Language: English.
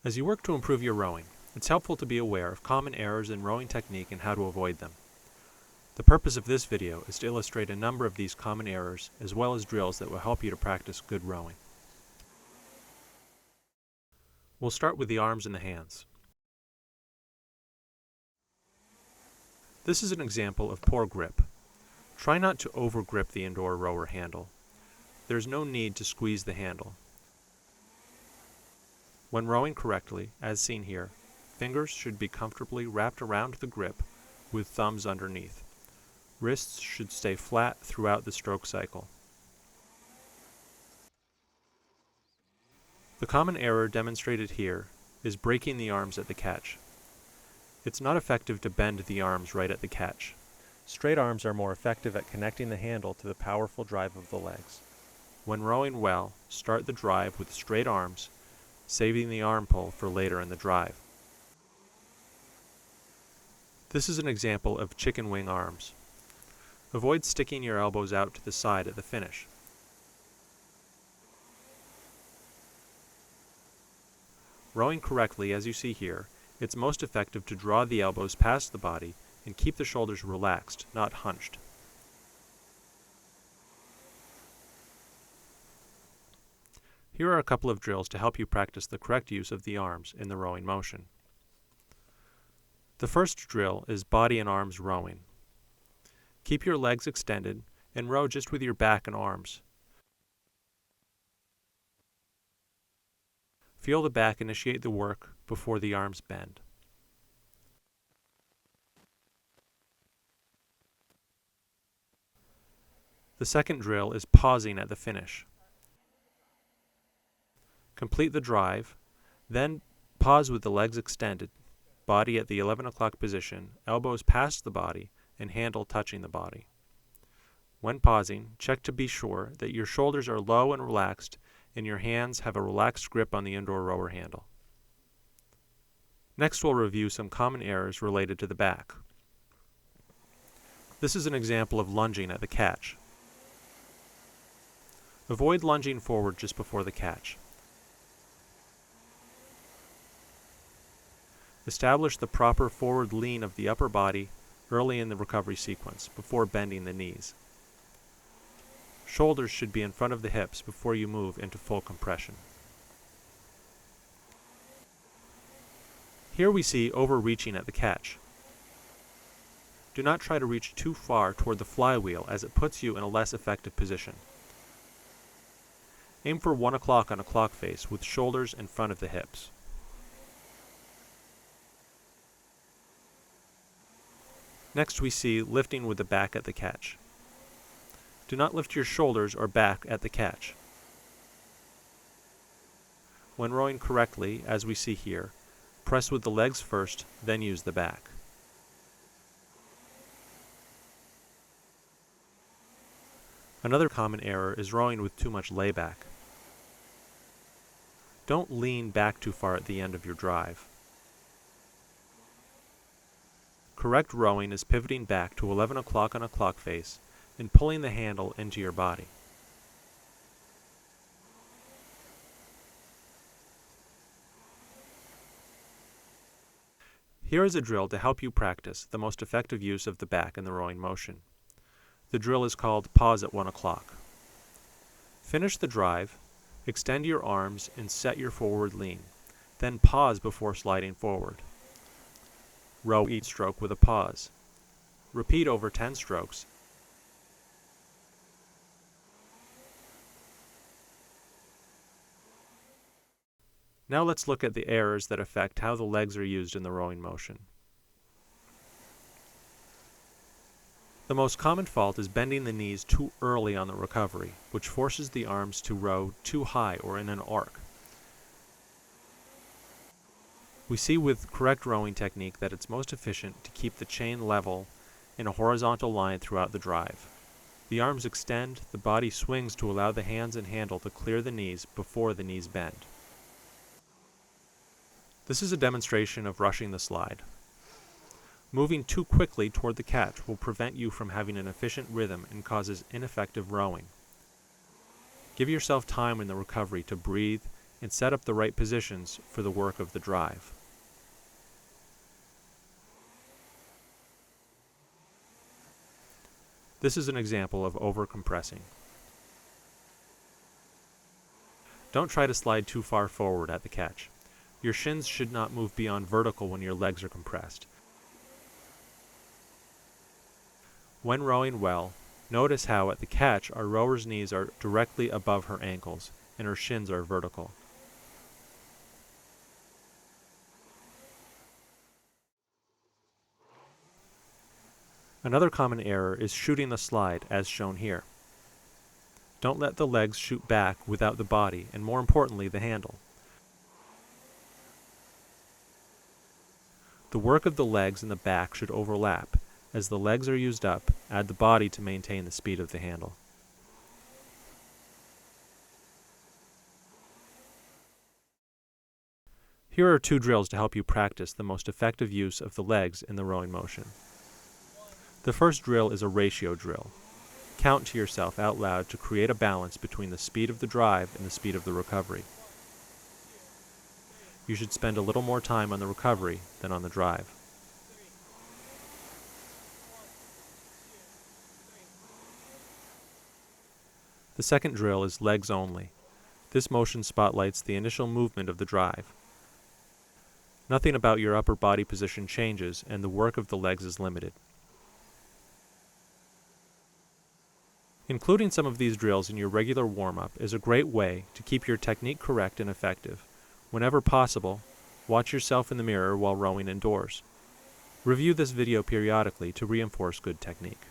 As you work to improve your rowing, it's helpful to be aware of common errors in rowing technique and how to avoid them. The purpose of this video is to illustrate a number of these common errors as well as drills that will help you to practice good rowing. We'll start with the arms and the hands. This is an example of poor grip. Try not to over-grip the indoor rower handle. There's no need to squeeze the handle. When rowing correctly, as seen here, fingers should be comfortably wrapped around the grip with thumbs underneath. Wrists should stay flat throughout the stroke cycle. The common error demonstrated here is breaking the arms at the catch. It's not effective to bend the arms right at the catch. Straight arms are more effective at connecting the handle to the powerful drive of the legs. When rowing well, start the drive with straight arms, saving the arm pull for later in the drive. This is an example of chicken wing arms. Avoid sticking your elbows out to the side at the finish. Rowing correctly, as you see here, it's most effective to draw the elbows past the body and keep the shoulders relaxed, not hunched. Here are a couple of drills to help you practice the correct use of the arms in the rowing motion. The first drill is body and arms rowing. Keep your legs extended and row just with your back and arms. Feel the back initiate the work before the arms bend. The second drill is pausing at the finish. Complete the drive, then pause with the legs extended, body at the 11 o'clock position, elbows past the body, and handle touching the body. When pausing, check to be sure that your shoulders are low and relaxed and your hands have a relaxed grip on the indoor rower handle. Next, we'll review some common errors related to the back. This is an example of lunging at the catch. Avoid lunging forward just before the catch. Establish the proper forward lean of the upper body early in the recovery sequence, before bending the knees. Shoulders should be in front of the hips before you move into full compression. Here we see overreaching at the catch. Do not try to reach too far toward the flywheel as it puts you in a less effective position. Aim for 1 o'clock on a clock face with shoulders in front of the hips. Next we see lifting with the back at the catch. Do not lift your shoulders or back at the catch. When rowing correctly, as we see here, press with the legs first, then use the back. Another common error is rowing with too much layback. Don't lean back too far at the end of your drive. Correct rowing is pivoting back to 11 o'clock on a clock face and pulling the handle into your body. Here is a drill to help you practice the most effective use of the back in the rowing motion. The drill is called pause at 1 o'clock. Finish the drive, extend your arms and set your forward lean, then pause before sliding forward. Row each stroke with a pause. Repeat over 10 strokes. Now let's look at the errors that affect how the legs are used in the rowing motion. The most common fault is bending the knees too early on the recovery, which forces the arms to row too high or in an arc. We see with correct rowing technique that it's most efficient to keep the chain level in a horizontal line throughout the drive. The arms extend, the body swings to allow the hands and handle to clear the knees before the knees bend. This is a demonstration of rushing the slide. Moving too quickly toward the catch will prevent you from having an efficient rhythm and causes ineffective rowing. Give yourself time in the recovery to breathe and set up the right positions for the work of the drive. This is an example of overcompressing. Don't try to slide too far forward at the catch. Your shins should not move beyond vertical when your legs are compressed. When rowing well, notice how at the catch our rower's knees are directly above her ankles and her shins are vertical. Another common error is shooting the slide, as shown here. Don't let the legs shoot back without the body, and more importantly, the handle. The work of the legs and the back should overlap. As the legs are used up, add the body to maintain the speed of the handle. Here are 2 drills to help you practice the most effective use of the legs in the rowing motion. The first drill is a ratio drill. Count to yourself out loud to create a balance between the speed of the drive and the speed of the recovery. You should spend a little more time on the recovery than on the drive. The second drill is legs only. This motion spotlights the initial movement of the drive. Nothing about your upper body position changes, and the work of the legs is limited. Including some of these drills in your regular warm-up is a great way to keep your technique correct and effective. Whenever possible, watch yourself in the mirror while rowing indoors. Review this video periodically to reinforce good technique.